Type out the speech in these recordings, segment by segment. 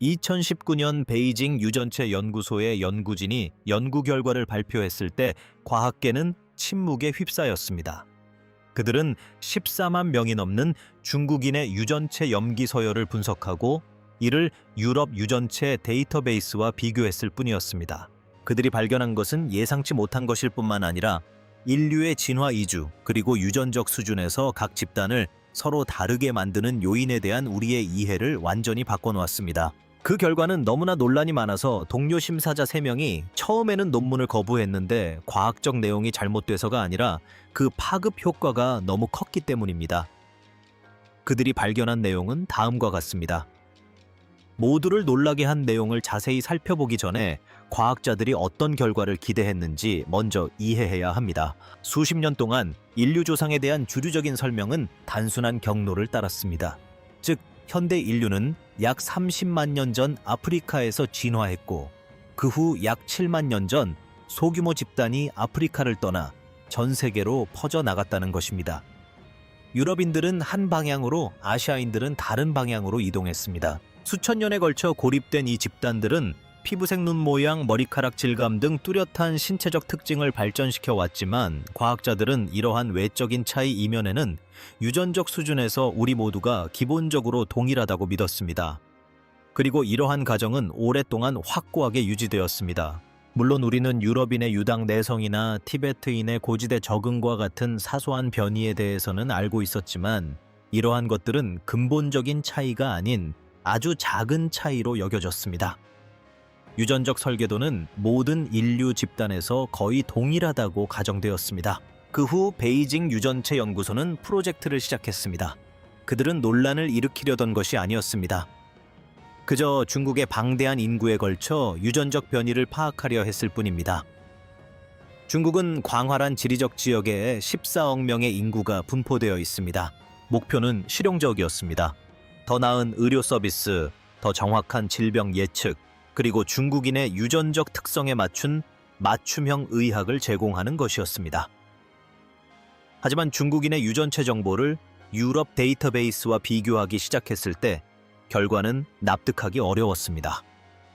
2019년 베이징 유전체 연구소의 연구진이 연구 결과를 발표했을 때 과학계는 침묵에 휩싸였습니다. 그들은 14만 명이 넘는 중국인의 유전체 염기 서열을 분석하고 이를 유럽 유전체 데이터베이스와 비교했을 뿐이었습니다. 그들이 발견한 것은 예상치 못한 것일 뿐만 아니라 인류의 진화 이주 그리고 유전적 수준에서 각 집단을 서로 다르게 만드는 요인에 대한 우리의 이해를 완전히 바꿔놓았습니다. 그 결과는 너무나 논란이 많아서 동료 심사자 3명이 처음에는 논문을 거부했는데 과학적 내용이 잘못돼서가 아니라 그 파급 효과가 너무 컸기 때문입니다. 그들이 발견한 내용은 다음과 같습니다. 모두를 놀라게 한 내용을 자세히 살펴보기 전에 과학자들이 어떤 결과를 기대했는지 먼저 이해해야 합니다. 수십 년 동안 인류 조상에 대한 주류적인 설명은 단순한 경로를 따랐습니다. 즉, 현대 인류는 약 30만 년 전 아프리카에서 진화했고 그 후 약 7만 년 전 소규모 집단이 아프리카를 떠나 전 세계로 퍼져나갔다는 것입니다. 유럽인들은 한 방향으로, 아시아인들은 다른 방향으로 이동했습니다. 수천 년에 걸쳐 고립된 이 집단들은 피부색, 눈 모양, 머리카락 질감 등 뚜렷한 신체적 특징을 발전시켜 왔지만 과학자들은 이러한 외적인 차이 이면에는 유전적 수준에서 우리 모두가 기본적으로 동일하다고 믿었습니다. 그리고 이러한 가정은 오랫동안 확고하게 유지되었습니다. 물론 우리는 유럽인의 유당 내성이나 티베트인의 고지대 적응과 같은 사소한 변이에 대해서는 알고 있었지만 이러한 것들은 근본적인 차이가 아닌 아주 작은 차이로 여겨졌습니다. 유전적 설계도는 모든 인류 집단에서 거의 동일하다고 가정되었습니다. 그 후 베이징 유전체 연구소는 프로젝트를 시작했습니다. 그들은 논란을 일으키려던 것이 아니었습니다. 그저 중국의 방대한 인구에 걸쳐 유전적 변이를 파악하려 했을 뿐입니다. 중국은 광활한 지리적 지역에 14억 명의 인구가 분포되어 있습니다. 목표는 실용적이었습니다. 더 나은 의료 서비스, 더 정확한 질병 예측, 그리고 중국인의 유전적 특성에 맞춘 맞춤형 의학을 제공하는 것이었습니다. 하지만 중국인의 유전체 정보를 유럽 데이터베이스와 비교하기 시작했을 때 결과는 납득하기 어려웠습니다.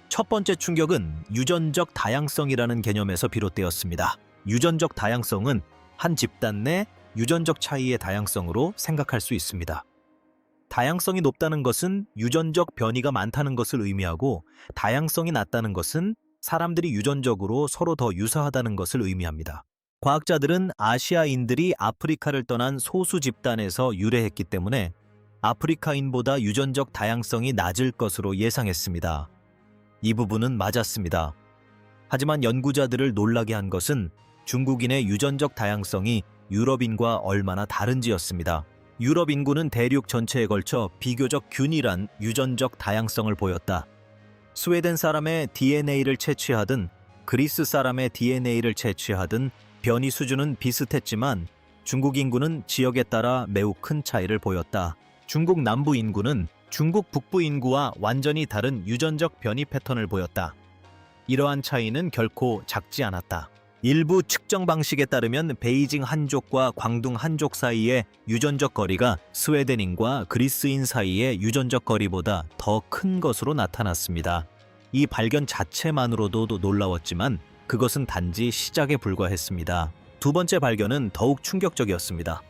첫 번째 충격은 유전적 다양성이라는 개념에서 비롯되었습니다. 유전적 다양성은 한 집단 내 유전적 차이의 다양성으로 생각할 수 있습니다. 다양성이 높다는 것은 유전적 변이가 많다는 것을 의미하고 다양성이 낮다는 것은 사람들이 유전적으로 서로 더 유사하다는 것을 의미합니다. 과학자들은 아시아인들이 아프리카를 떠난 소수 집단에서 유래했기 때문에 아프리카인보다 유전적 다양성이 낮을 것으로 예상했습니다. 이 부분은 맞았습니다. 하지만 연구자들을 놀라게 한 것은 중국인의 유전적 다양성이 유럽인과 얼마나 다른지였습니다. 유럽 인구는 대륙 전체에 걸쳐 비교적 균일한 유전적 다양성을 보였다. 스웨덴 사람의 DNA를 채취하든 그리스 사람의 DNA를 채취하든 변이 수준은 비슷했지만 중국 인구는 지역에 따라 매우 큰 차이를 보였다. 중국 남부 인구는 중국 북부 인구와 완전히 다른 유전적 변이 패턴을 보였다. 이러한 차이는 결코 작지 않았다. 일부 측정 방식에 따르면 베이징 한족과 광둥 한족 사이의 유전적 거리가 스웨덴인과 그리스인 사이의 유전적 거리보다 더 큰 것으로 나타났습니다. 이 발견 자체만으로도 놀라웠지만 그것은 단지 시작에 불과했습니다. 두 번째 발견은 더욱 충격적이었습니다.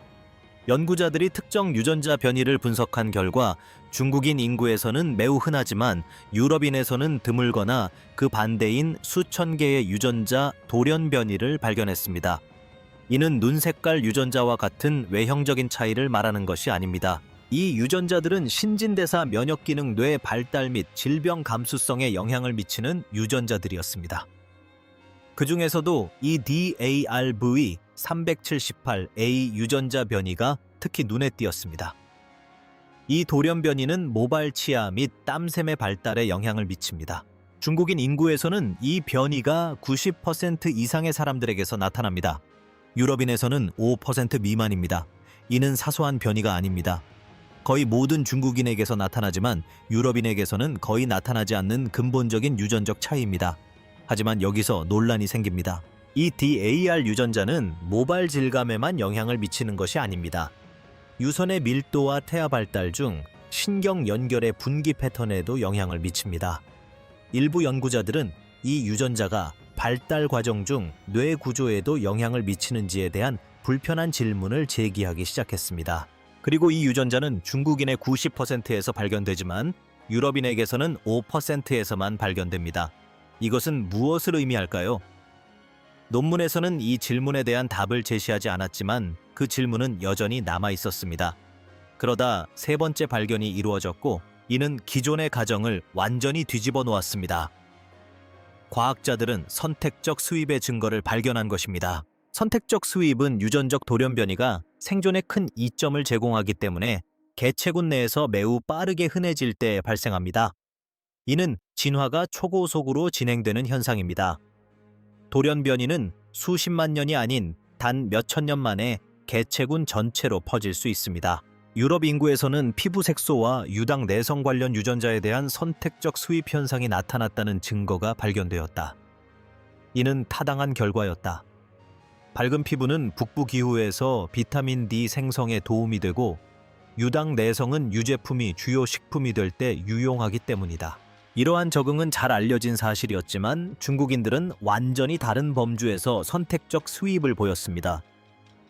연구자들이 특정 유전자 변이를 분석한 결과 중국인 인구에서는 매우 흔하지만 유럽인에서는 드물거나 그 반대인 수천 개의 유전자 돌연 변이를 발견했습니다. 이는 눈 색깔 유전자와 같은 외형적인 차이를 말하는 것이 아닙니다. 이 유전자들은 신진대사 면역 기능 뇌 발달 및 질병 감수성에 영향을 미치는 유전자들이었습니다. 그 중에서도 이 DARV378A 유전자 변이가 특히 눈에 띄었습니다. 이 돌연 변이는 모발 치아 및 땀샘의 발달에 영향을 미칩니다. 중국인 인구에서는 이 변이가 90% 이상의 사람들에게서 나타납니다. 유럽인에서는 5% 미만입니다. 이는 사소한 변이가 아닙니다. 거의 모든 중국인에게서 나타나지만 유럽인에게서는 거의 나타나지 않는 근본적인 유전적 차이입니다. 하지만 여기서 논란이 생깁니다. 이 DAR 유전자는 모발 질감에만 영향을 미치는 것이 아닙니다. 유선의 밀도와 태아 발달 중 신경 연결의 분기 패턴에도 영향을 미칩니다. 일부 연구자들은 이 유전자가 발달 과정 중 뇌 구조에도 영향을 미치는지에 대한 불편한 질문을 제기하기 시작했습니다. 그리고 이 유전자는 중국인의 90%에서 발견되지만 유럽인에게서는 5%에서만 발견됩니다. 이것은 무엇을 의미할까요? 논문에서는 이 질문에 대한 답을 제시하지 않았지만 그 질문은 여전히 남아 있었습니다. 그러다 세 번째 발견이 이루어졌고 이는 기존의 가정을 완전히 뒤집어 놓았습니다. 과학자들은 선택적 수입의 증거를 발견한 것입니다. 선택적 수입은 유전적 돌연변이가 생존에 큰 이점을 제공하기 때문에 개체군 내에서 매우 빠르게 흔해질 때 발생합니다. 이는 진화가 초고속으로 진행되는 현상입니다. 돌연변이는 수십만 년이 아닌 단 몇천 년 만에 개체군 전체로 퍼질 수 있습니다. 유럽 인구에서는 피부 색소와 유당 내성 관련 유전자에 대한 선택적 수입 현상이 나타났다는 증거가 발견되었다. 이는 타당한 결과였다. 밝은 피부는 북부 기후에서 비타민 D 생성에 도움이 되고 유당 내성은 유제품이 주요 식품이 될 때 유용하기 때문이다. 이러한 적응은 잘 알려진 사실이었지만 중국인들은 완전히 다른 범주에서 선택적 수입을 보였습니다.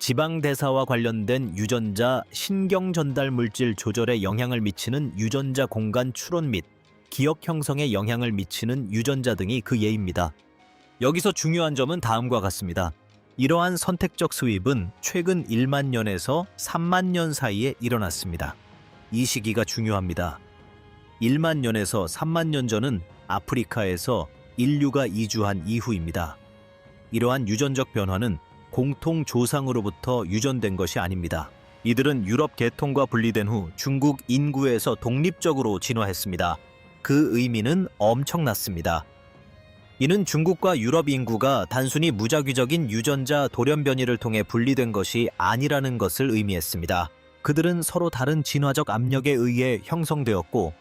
지방대사와 관련된 유전자 신경 전달 물질 조절에 영향을 미치는 유전자 공간 추론 및 기억 형성에 영향을 미치는 유전자 등이 그 예입니다. 여기서 중요한 점은 다음과 같습니다. 이러한 선택적 수입은 최근 1만 년에서 3만 년 사이에 일어났습니다. 이 시기가 중요합니다. 1만 년에서 3만 년 전은 아프리카에서 인류가 이주한 이후입니다. 이러한 유전적 변화는 공통 조상으로부터 유전된 것이 아닙니다. 이들은 유럽 계통과 분리된 후 중국 인구에서 독립적으로 진화했습니다. 그 의미는 엄청났습니다. 이는 중국과 유럽 인구가 단순히 무작위적인 유전자 돌연변이를 통해 분리된 것이 아니라는 것을 의미했습니다. 그들은 서로 다른 진화적 압력에 의해 형성되었고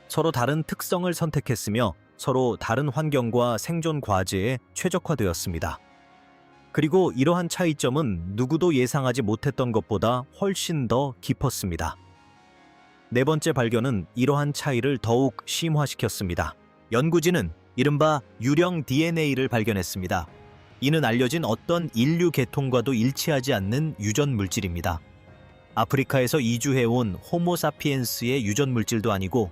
서로 다른 특성을 선택했으며 서로 다른 환경과 생존 과제에 최적화되었습니다. 그리고 이러한 차이점은 누구도 예상하지 못했던 것보다 훨씬 더 깊었습니다. 네 번째 발견은 이러한 차이를 더욱 심화시켰습니다. 연구진은 이른바 유령 DNA를 발견했습니다. 이는 알려진 어떤 인류 계통과도 일치하지 않는 유전 물질입니다. 아프리카에서 이주해온 호모사피엔스의 유전 물질도 아니고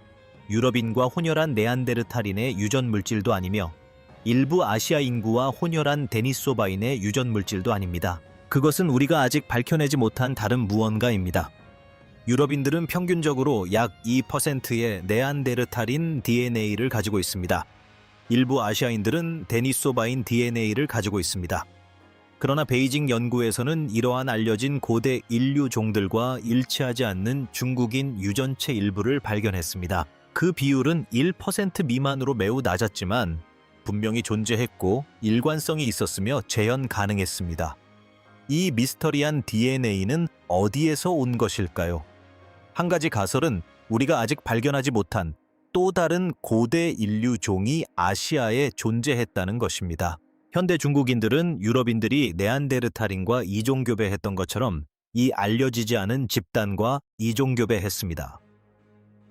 유럽인과 혼혈한 네안데르탈인의 유전 물질도 아니며 일부 아시아 인구와 혼혈한 데니소바인의 유전 물질도 아닙니다. 그것은 우리가 아직 밝혀내지 못한 다른 무언가입니다. 유럽인들은 평균적으로 약 2%의 네안데르탈인 DNA를 가지고 있습니다. 일부 아시아인들은 데니소바인 DNA를 가지고 있습니다. 그러나 베이징 연구에서는 이러한 알려진 고대 인류 종들과 일치하지 않는 중국인 유전체 일부를 발견했습니다. 그 비율은 1% 미만으로 매우 낮았지만 분명히 존재했고 일관성이 있었으며 재현 가능했습니다. 이 미스터리한 DNA는 어디에서 온 것일까요? 한 가지 가설은 우리가 아직 발견하지 못한 또 다른 고대 인류 종이 아시아에 존재했다는 것입니다. 현대 중국인들은 유럽인들이 네안데르탈인과 이종교배했던 것처럼 이 알려지지 않은 집단과 이종교배했습니다.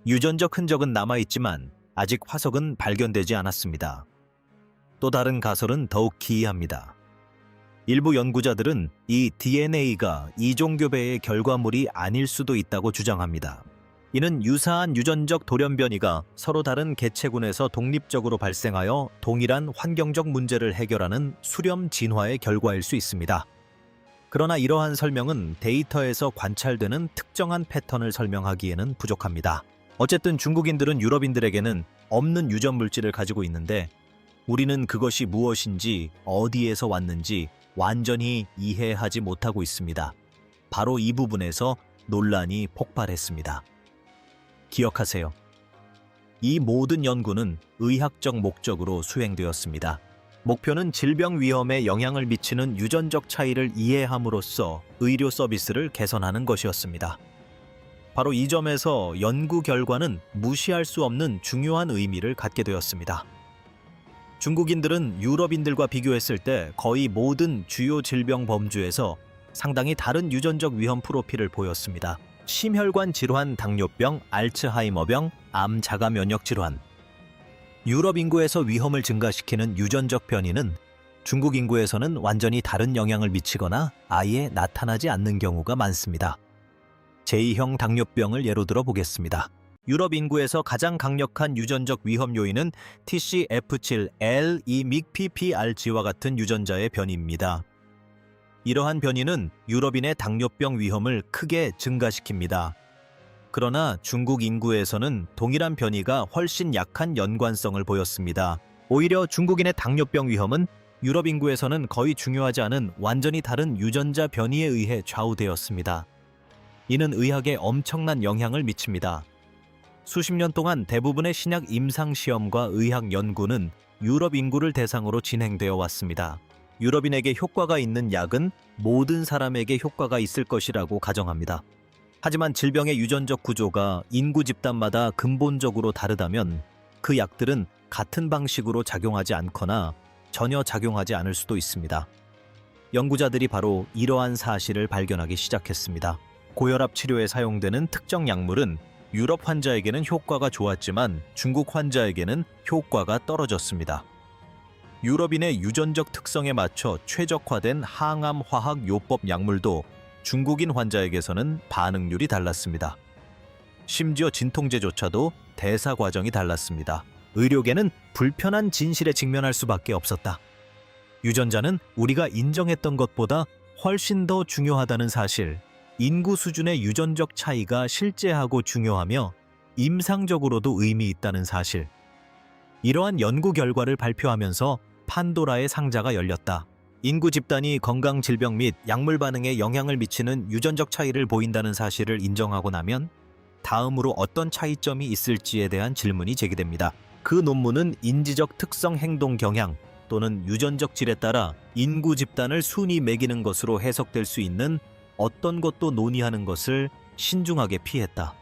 유전적 흔적은 남아있지만 아직 화석은 발견되지 않았습니다. 또 다른 가설은 더욱 기이합니다. 일부 연구자들은 이 DNA가 이종교배의 결과물이 아닐 수도 있다고 주장합니다. 이는 유사한 유전적 돌연변이가 서로 다른 개체군에서 독립적으로 발생하여 동일한 환경적 문제를 해결하는 수렴 진화의 결과일 수 있습니다. 그러나 이러한 설명은 데이터에서 관찰되는 특정한 패턴을 설명하기에는 부족합니다. 어쨌든 중국인들은 유럽인들에게는 없는 유전 물질을 가지고 있는데 우리는 그것이 무엇인지 어디에서 왔는지 완전히 이해하지 못하고 있습니다. 바로 이 부분에서 논란이 폭발했습니다. 기억하세요. 이 모든 연구는 의학적 목적으로 수행되었습니다. 목표는 질병 위험에 영향을 미치는 유전적 차이를 이해함으로써 의료 서비스를 개선하는 것이었습니다. 바로 이 점에서 연구 결과는 무시할 수 없는 중요한 의미를 갖게 되었습니다. 중국인들은 유럽인들과 비교했을 때 거의 모든 주요 질병 범주에서 상당히 다른 유전적 위험 프로필을 보였습니다. 심혈관 질환, 당뇨병, 알츠하이머병, 암, 자가 면역 질환. 유럽 인구에서 위험을 증가시키는 유전적 변이는 중국 인구에서는 완전히 다른 영향을 미치거나 아예 나타나지 않는 경우가 많습니다. 제2형 당뇨병을 예로 들어 보겠습니다. 유럽 인구에서 가장 강력한 유전적 위험 요인은 TCF7L, MIC-PPRG와 같은 유전자의 변이입니다. 이러한 변이는 유럽인의 당뇨병 위험을 크게 증가시킵니다. 그러나 중국 인구에서는 동일한 변이가 훨씬 약한 연관성을 보였습니다. 오히려 중국인의 당뇨병 위험은 유럽 인구에서는 거의 중요하지 않은 완전히 다른 유전자 변이에 의해 좌우되었습니다. 이는 의학에 엄청난 영향을 미칩니다. 수십 년 동안 대부분의 신약 임상시험과 의학 연구는 유럽 인구를 대상으로 진행되어 왔습니다. 유럽인에게 효과가 있는 약은 모든 사람에게 효과가 있을 것이라고 가정합니다. 하지만 질병의 유전적 구조가 인구 집단마다 근본적으로 다르다면 그 약들은 같은 방식으로 작용하지 않거나 전혀 작용하지 않을 수도 있습니다. 연구자들이 바로 이러한 사실을 발견하기 시작했습니다. 고혈압 치료에 사용되는 특정 약물은 유럽 환자에게는 효과가 좋았지만 중국 환자에게는 효과가 떨어졌습니다. 유럽인의 유전적 특성에 맞춰 최적화된 항암 화학 요법 약물도 중국인 환자에게서는 반응률이 달랐습니다. 심지어 진통제조차도 대사 과정이 달랐습니다. 의료계는 불편한 진실에 직면할 수밖에 없었다. 유전자는 우리가 인정했던 것보다 훨씬 더 중요하다는 사실, 인구 수준의 유전적 차이가 실제하고 중요하며 임상적으로도 의미 있다는 사실. 이러한 연구 결과를 발표하면서 판도라의 상자가 열렸다. 인구 집단이 건강 질병 및 약물 반응에 영향을 미치는 유전적 차이를 보인다는 사실을 인정하고 나면 다음으로 어떤 차이점이 있을지에 대한 질문이 제기됩니다. 그 논문은 인지적 특성 행동 경향 또는 유전적 질에 따라 인구 집단을 순위 매기는 것으로 해석될 수 있는 어떤 것도 논의하는 것을 신중하게 피했다.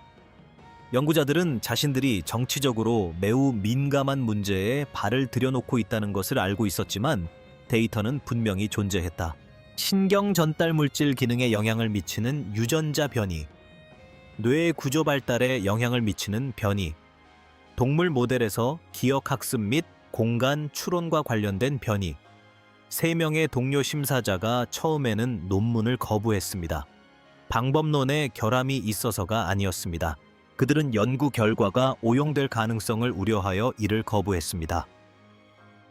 연구자들은 자신들이 정치적으로 매우 민감한 문제에 발을 들여놓고 있다는 것을 알고 있었지만 데이터는 분명히 존재했다. 신경 전달 물질 기능에 영향을 미치는 유전자 변이, 뇌의 구조 발달에 영향을 미치는 변이, 동물 모델에서 기억 학습 및 공간 추론과 관련된 변이. 3명의 동료 심사자가 처음에는 논문을 거부했습니다. 방법론에 결함이 있어서가 아니었습니다. 그들은 연구 결과가 오용될 가능성을 우려하여 이를 거부했습니다.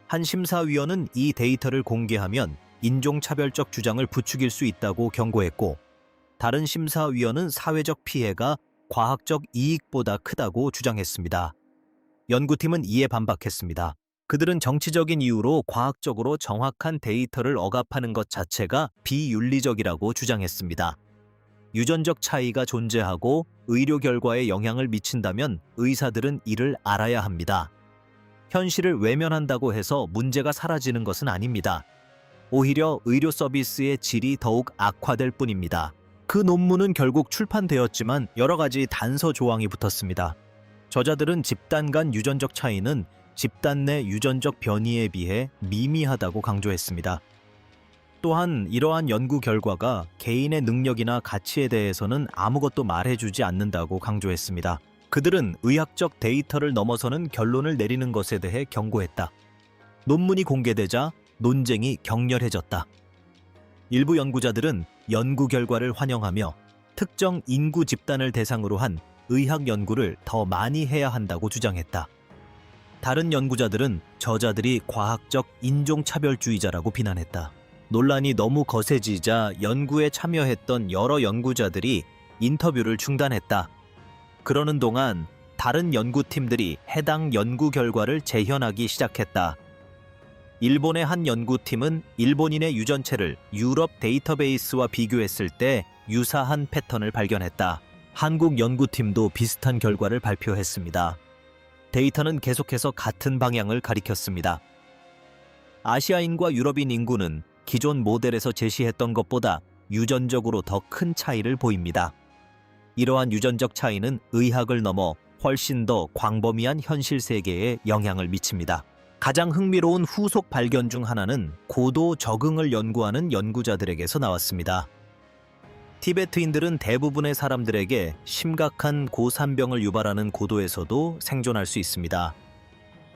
한 심사위원은 이 데이터를 공개하면 인종차별적 주장을 부추길 수 있다고 경고했고, 다른 심사위원은 사회적 피해가 과학적 이익보다 크다고 주장했습니다. 연구팀은 이에 반박했습니다. 그들은 정치적인 이유로 과학적으로 정확한 데이터를 억압하는 것 자체가 비윤리적이라고 주장했습니다. 유전적 차이가 존재하고 의료 결과에 영향을 미친다면 의사들은 이를 알아야 합니다. 현실을 외면한다고 해서 문제가 사라지는 것은 아닙니다. 오히려 의료 서비스의 질이 더욱 악화될 뿐입니다. 그 논문은 결국 출판되었지만 여러 가지 단서 조항이 붙었습니다. 저자들은 집단 간 유전적 차이는 집단 내 유전적 변이에 비해 미미하다고 강조했습니다. 또한 이러한 연구 결과가 개인의 능력이나 가치에 대해서는 아무것도 말해주지 않는다고 강조했습니다. 그들은 의학적 데이터를 넘어서는 결론을 내리는 것에 대해 경고했다. 논문이 공개되자 논쟁이 격렬해졌다. 일부 연구자들은 연구 결과를 환영하며 특정 인구 집단을 대상으로 한 의학 연구를 더 많이 해야 한다고 주장했다. 다른 연구자들은 저자들이 과학적 인종차별주의자라고 비난했다. 논란이 너무 거세지자 연구에 참여했던 여러 연구자들이 인터뷰를 중단했다. 그러는 동안 다른 연구팀들이 해당 연구 결과를 재현하기 시작했다. 일본의 한 연구팀은 일본인의 유전체를 유럽 데이터베이스와 비교했을 때 유사한 패턴을 발견했다. 한국 연구팀도 비슷한 결과를 발표했습니다. 데이터는 계속해서 같은 방향을 가리켰습니다. 아시아인과 유럽인 인구는 기존 모델에서 제시했던 것보다 유전적으로 더 큰 차이를 보입니다. 이러한 유전적 차이는 의학을 넘어 훨씬 더 광범위한 현실 세계에 영향을 미칩니다. 가장 흥미로운 후속 발견 중 하나는 고도 적응을 연구하는 연구자들에게서 나왔습니다. 티베트인들은 대부분의 사람들에게 심각한 고산병을 유발하는 고도에서도 생존할 수 있습니다.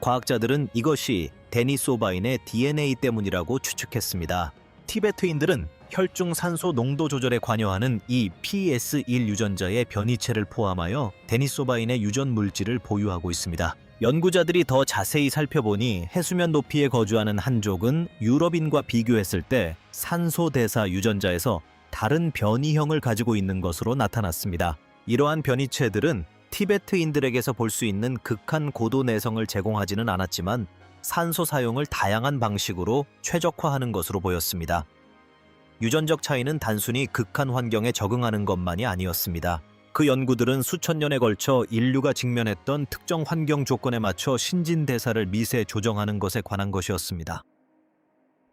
과학자들은 이것이 데니소바인의 DNA 때문이라고 추측했습니다. 티베트인들은 혈중 산소 농도 조절에 관여하는 이 PS1 유전자의 변이체를 포함하여 데니소바인의 유전 물질을 보유하고 있습니다. 연구자들이 더 자세히 살펴보니 해수면 높이에 거주하는 한족은 유럽인과 비교했을 때 산소 대사 유전자에서 다른 변이형을 가지고 있는 것으로 나타났습니다. 이러한 변이체들은 티베트인들에게서 볼 수 있는 극한 고도 내성을 제공하지는 않았지만 산소 사용을 다양한 방식으로 최적화하는 것으로 보였습니다. 유전적 차이는 단순히 극한 환경에 적응하는 것만이 아니었습니다. 그 연구들은 수천 년에 걸쳐 인류가 직면했던 특정 환경 조건에 맞춰 신진대사를 미세 조정하는 것에 관한 것이었습니다.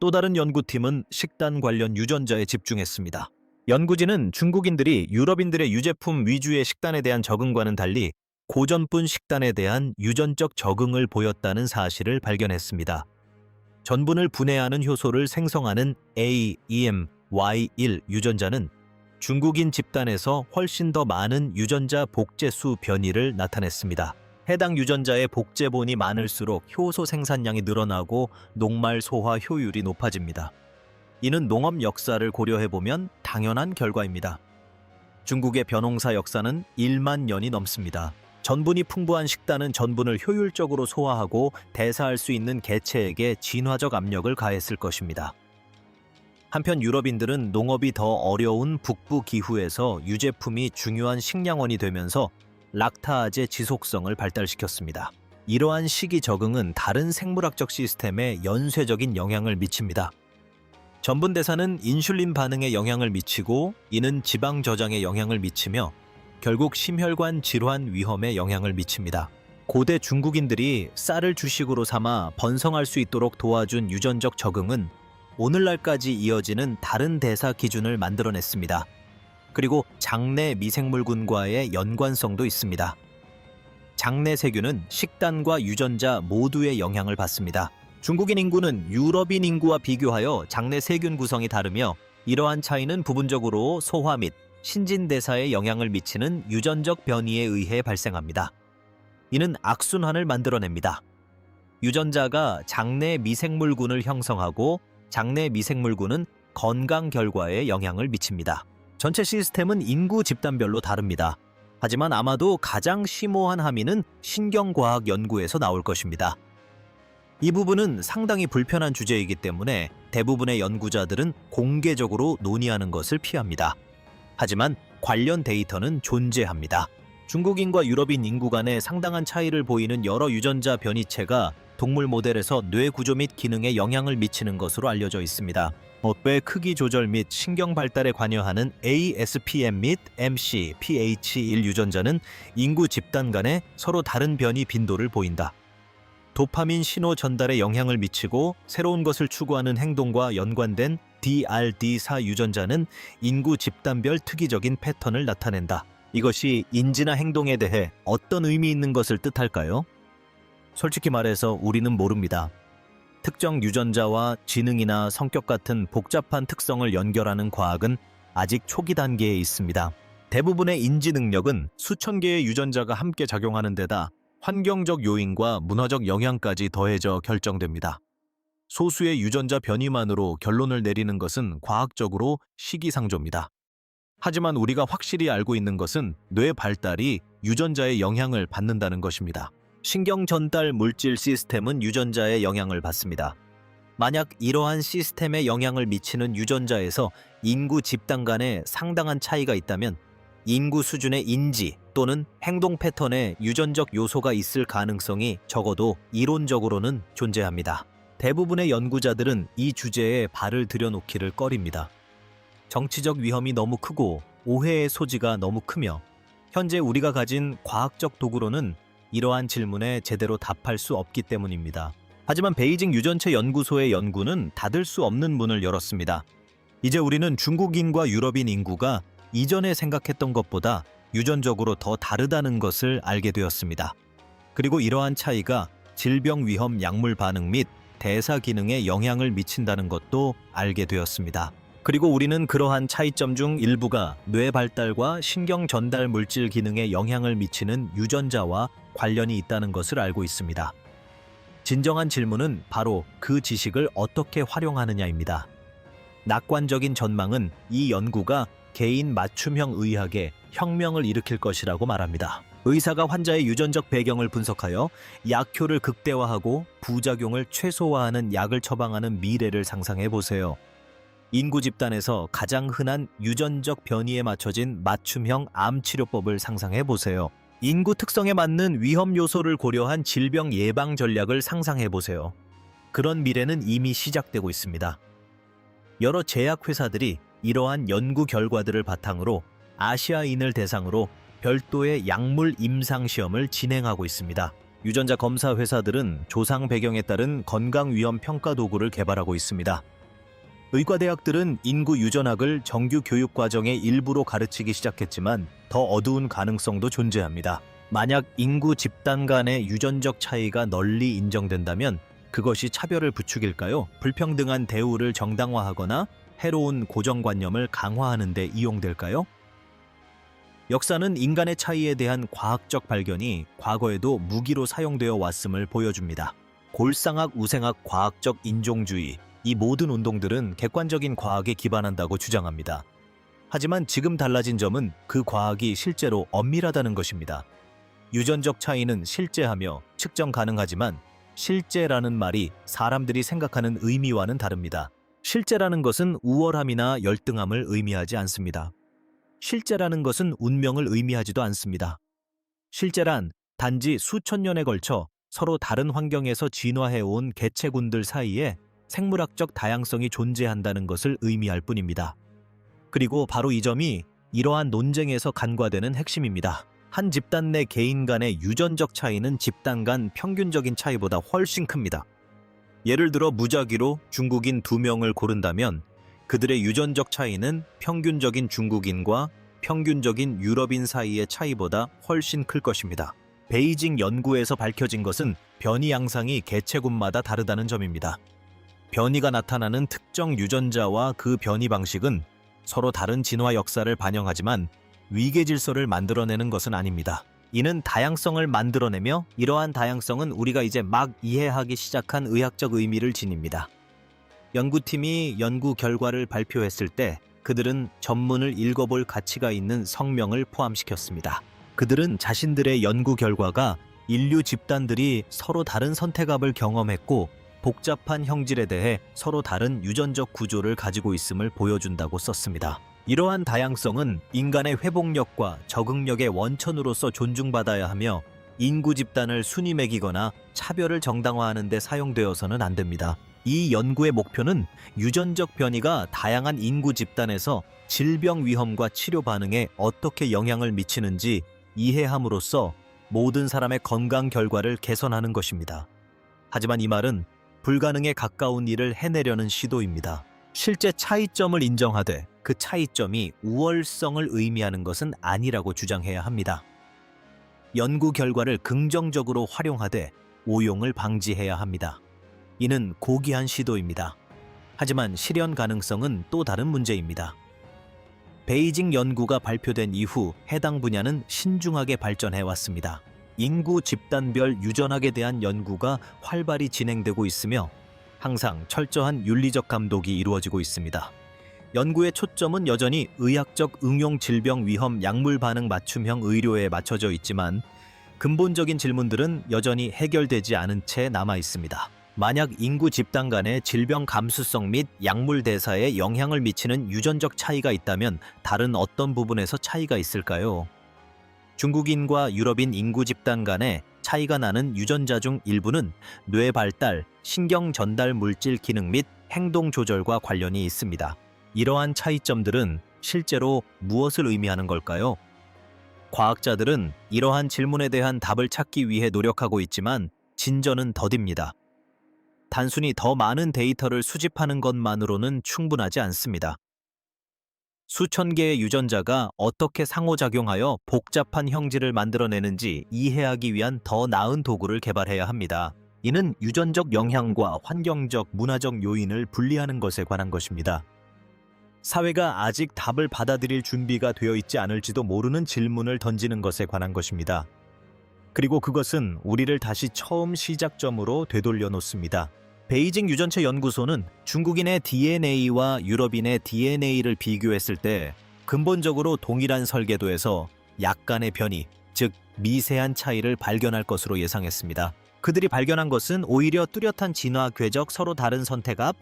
또 다른 연구팀은 식단 관련 유전자에 집중했습니다. 연구진은 중국인들이 유럽인들의 유제품 위주의 식단에 대한 적응과는 달리 고전분 식단에 대한 유전적 적응을 보였다는 사실을 발견했습니다. 전분을 분해하는 효소를 생성하는 AEM-Y1 유전자는 중국인 집단에서 훨씬 더 많은 유전자 복제수 변이를 나타냈습니다. 해당 유전자의 복제본이 많을수록 효소 생산량이 늘어나고 녹말 소화 효율이 높아집니다. 이는 농업 역사를 고려해보면 당연한 결과입니다. 중국의 벼농사 역사는 1만 년이 넘습니다. 전분이 풍부한 식단은 전분을 효율적으로 소화하고 대사할 수 있는 개체에게 진화적 압력을 가했을 것입니다. 한편 유럽인들은 농업이 더 어려운 북부 기후에서 유제품이 중요한 식량원이 되면서 락타아제 지속성을 발달시켰습니다. 이러한 시기 적응은 다른 생물학적 시스템에 연쇄적인 영향을 미칩니다. 전분 대사는 인슐린 반응에 영향을 미치고 이는 지방 저장에 영향을 미치며 결국 심혈관 질환 위험에 영향을 미칩니다. 고대 중국인들이 쌀을 주식으로 삼아 번성할 수 있도록 도와준 유전적 적응은 오늘날까지 이어지는 다른 대사 기준을 만들어냈습니다. 그리고 장내 미생물군과의 연관성도 있습니다. 장내 세균은 식단과 유전자 모두의 영향을 받습니다. 중국인 인구는 유럽인 인구와 비교하여 장내 세균 구성이 다르며 이러한 차이는 부분적으로 소화 및 신진대사에 영향을 미치는 유전적 변이에 의해 발생합니다. 이는 악순환을 만들어냅니다. 유전자가 장내 미생물군을 형성하고 장내 미생물군은 건강 결과에 영향을 미칩니다. 전체 시스템은 인구 집단별로 다릅니다. 하지만 아마도 가장 심오한 함의는 신경과학 연구에서 나올 것입니다. 이 부분은 상당히 불편한 주제이기 때문에 대부분의 연구자들은 공개적으로 논의하는 것을 피합니다. 하지만 관련 데이터는 존재합니다. 중국인과 유럽인 인구 간의 상당한 차이를 보이는 여러 유전자 변이체가 동물 모델에서 뇌 구조 및 기능에 영향을 미치는 것으로 알려져 있습니다. 뇌 크기 조절 및 신경 발달에 관여하는 ASPM 및 MCPH1 유전자는 인구 집단 간에 서로 다른 변이 빈도를 보인다. 도파민 신호 전달에 영향을 미치고 새로운 것을 추구하는 행동과 연관된 DRD4 유전자는 인구 집단별 특이적인 패턴을 나타낸다. 이것이 인지나 행동에 대해 어떤 의미 있는 것을 뜻할까요? 솔직히 말해서 우리는 모릅니다. 특정 유전자와 지능이나 성격 같은 복잡한 특성을 연결하는 과학은 아직 초기 단계에 있습니다. 대부분의 인지 능력은 수천 개의 유전자가 함께 작용하는 데다 환경적 요인과 문화적 영향까지 더해져 결정됩니다. 소수의 유전자 변이만으로 결론을 내리는 것은 과학적으로 시기상조입니다. 하지만 우리가 확실히 알고 있는 것은 뇌 발달이 유전자의 영향을 받는다는 것입니다. 신경 전달 물질 시스템은 유전자의 영향을 받습니다. 만약 이러한 시스템에 영향을 미치는 유전자에서 인구 집단 간에 상당한 차이가 있다면 인구 수준의 인지 또는 행동 패턴에 유전적 요소가 있을 가능성이 적어도 이론적으로는 존재합니다. 대부분의 연구자들은 이 주제에 발을 들여놓기를 꺼립니다. 정치적 위험이 너무 크고 오해의 소지가 너무 크며 현재 우리가 가진 과학적 도구로는 이러한 질문에 제대로 답할 수 없기 때문입니다. 하지만 베이징 유전체 연구소의 연구는 닫을 수 없는 문을 열었습니다. 이제 우리는 중국인과 유럽인 인구가 이전에 생각했던 것보다 유전적으로 더 다르다는 것을 알게 되었습니다. 그리고 이러한 차이가 질병 위험 약물 반응 및 대사 기능에 영향을 미친다는 것도 알게 되었습니다. 그리고 우리는 그러한 차이점 중 일부가 뇌 발달과 신경 전달 물질 기능에 영향을 미치는 유전자와 관련이 있다는 것을 알고 있습니다. 진정한 질문은 바로 그 지식을 어떻게 활용하느냐입니다. 낙관적인 전망은 이 연구가 개인 맞춤형 의학에 혁명을 일으킬 것이라고 말합니다. 의사가 환자의 유전적 배경을 분석하여 약효를 극대화하고 부작용을 최소화하는 약을 처방하는 미래를 상상해 보세요. 인구 집단에서 가장 흔한 유전적 변이에 맞춰진 맞춤형 암 치료법을 상상해 보세요. 인구 특성에 맞는 위험 요소를 고려한 질병 예방 전략을 상상해 보세요. 그런 미래는 이미 시작되고 있습니다. 여러 제약회사들이 이러한 연구 결과들을 바탕으로 아시아인을 대상으로 별도의 약물 임상시험을 진행하고 있습니다. 유전자 검사 회사들은 조상 배경에 따른 건강 위험 평가 도구를 개발하고 있습니다. 의과대학들은 인구 유전학을 정규 교육 과정의 일부로 가르치기 시작했지만 더 어두운 가능성도 존재합니다. 만약 인구 집단 간의 유전적 차이가 널리 인정된다면 그것이 차별을 부추길까요? 불평등한 대우를 정당화하거나 해로운 고정관념을 강화하는 데 이용될까요? 역사는 인간의 차이에 대한 과학적 발견이 과거에도 무기로 사용되어 왔음을 보여줍니다. 골상학, 우생학, 과학적 인종주의, 이 모든 운동들은 객관적인 과학에 기반한다고 주장합니다. 하지만 지금 달라진 점은 그 과학이 실제로 엄밀하다는 것입니다. 유전적 차이는 실제하며 측정 가능하지만 실제라는 말이 사람들이 생각하는 의미와는 다릅니다. 실제라는 것은 우월함이나 열등함을 의미하지 않습니다. 실제라는 것은 운명을 의미하지도 않습니다. 실제란 단지 수천 년에 걸쳐 서로 다른 환경에서 진화해온 개체군들 사이에 생물학적 다양성이 존재한다는 것을 의미할 뿐입니다. 그리고 바로 이 점이 이러한 논쟁에서 간과되는 핵심입니다. 한 집단 내 개인 간의 유전적 차이는 집단 간 평균적인 차이보다 훨씬 큽니다. 예를 들어 무작위로 중국인 2명을 고른다면 그들의 유전적 차이는 평균적인 중국인과 평균적인 유럽인 사이의 차이보다 훨씬 클 것입니다. 베이징 연구에서 밝혀진 것은 변이 양상이 개체군마다 다르다는 점입니다. 변이가 나타나는 특정 유전자와 그 변이 방식은 서로 다른 진화 역사를 반영하지만 위계 질서를 만들어내는 것은 아닙니다. 이는 다양성을 만들어내며 이러한 다양성은 우리가 이제 막 이해하기 시작한 의학적 의미를 지닙니다. 연구팀이 연구 결과를 발표했을 때 그들은 전문을 읽어볼 가치가 있는 성명을 포함시켰습니다. 그들은 자신들의 연구 결과가 인류 집단들이 서로 다른 선택압을 경험했고 복잡한 형질에 대해 서로 다른 유전적 구조를 가지고 있음을 보여준다고 썼습니다. 이러한 다양성은 인간의 회복력과 적응력의 원천으로서 존중받아야 하며 인구 집단을 순위 매기거나 차별을 정당화하는 데 사용되어서는 안 됩니다. 이 연구의 목표는 유전적 변이가 다양한 인구 집단에서 질병 위험과 치료 반응에 어떻게 영향을 미치는지 이해함으로써 모든 사람의 건강 결과를 개선하는 것입니다. 하지만 이 말은 불가능에 가까운 일을 해내려는 시도입니다. 실제 차이점을 인정하되 그 차이점이 우월성을 의미하는 것은 아니라고 주장해야 합니다. 연구 결과를 긍정적으로 활용하되 오용을 방지해야 합니다. 이는 고귀한 시도입니다. 하지만 실현 가능성은 또 다른 문제입니다. 베이징 연구가 발표된 이후 해당 분야는 신중하게 발전해 왔습니다. 인구 집단별 유전학에 대한 연구가 활발히 진행되고 있으며 항상 철저한 윤리적 감독이 이루어지고 있습니다. 연구의 초점은 여전히 의학적 응용 질병 위험 약물 반응 맞춤형 의료에 맞춰져 있지만 근본적인 질문들은 여전히 해결되지 않은 채 남아 있습니다. 만약 인구 집단 간의 질병 감수성 및 약물 대사에 영향을 미치는 유전적 차이가 있다면 다른 어떤 부분에서 차이가 있을까요? 중국인과 유럽인 인구 집단 간에 차이가 나는 유전자 중 일부는 뇌 발달, 신경 전달 물질 기능 및 행동 조절과 관련이 있습니다. 이러한 차이점들은 실제로 무엇을 의미하는 걸까요? 과학자들은 이러한 질문에 대한 답을 찾기 위해 노력하고 있지만 진전은 더딥니다. 단순히 더 많은 데이터를 수집하는 것만으로는 충분하지 않습니다. 수천 개의 유전자가 어떻게 상호작용하여 복잡한 형질을 만들어내는지 이해하기 위한 더 나은 도구를 개발해야 합니다. 이는 유전적 영향과 환경적, 문화적 요인을 분리하는 것에 관한 것입니다. 사회가 아직 답을 받아들일 준비가 되어 있지 않을지도 모르는 질문을 던지는 것에 관한 것입니다. 그리고 그것은 우리를 다시 처음 시작점으로 되돌려 놓습니다. 베이징 유전체 연구소는 중국인의 DNA와 유럽인의 DNA를 비교했을 때 근본적으로 동일한 설계도에서 약간의 변이, 즉 미세한 차이를 발견할 것으로 예상했습니다. 그들이 발견한 것은 오히려 뚜렷한 진화 궤적 서로 다른 선택압,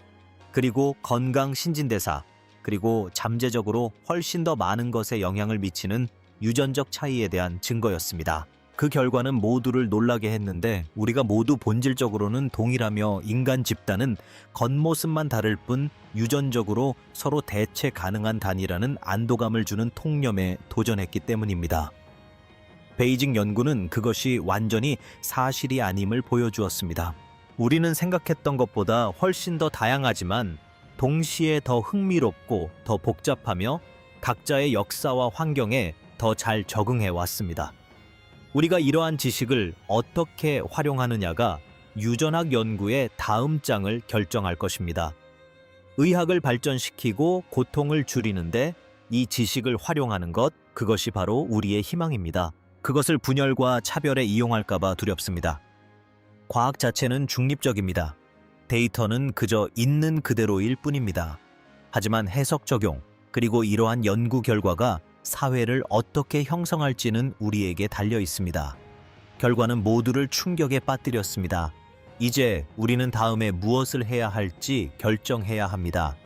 그리고 건강 신진대사, 그리고 잠재적으로 훨씬 더 많은 것에 영향을 미치는 유전적 차이에 대한 증거였습니다. 그 결과는 모두를 놀라게 했는데 우리가 모두 본질적으로는 동일하며 인간 집단은 겉모습만 다를 뿐 유전적으로 서로 대체 가능한 단위라는 안도감을 주는 통념에 도전했기 때문입니다. 베이징 연구는 그것이 완전히 사실이 아님을 보여주었습니다. 우리는 생각했던 것보다 훨씬 더 다양하지만 동시에 더 흥미롭고 더 복잡하며 각자의 역사와 환경에 더 잘 적응해 왔습니다. 우리가 이러한 지식을 어떻게 활용하느냐가 유전학 연구의 다음 장을 결정할 것입니다. 의학을 발전시키고 고통을 줄이는데 이 지식을 활용하는 것, 그것이 바로 우리의 희망입니다. 그것을 분열과 차별에 이용할까봐 두렵습니다. 과학 자체는 중립적입니다. 데이터는 그저 있는 그대로일 뿐입니다. 하지만 해석 적용, 그리고 이러한 연구 결과가 사회를 어떻게 형성할지는 우리에게 달려 있습니다. 결과는 모두를 충격에 빠뜨렸습니다. 이제 우리는 다음에 무엇을 해야 할지 결정해야 합니다.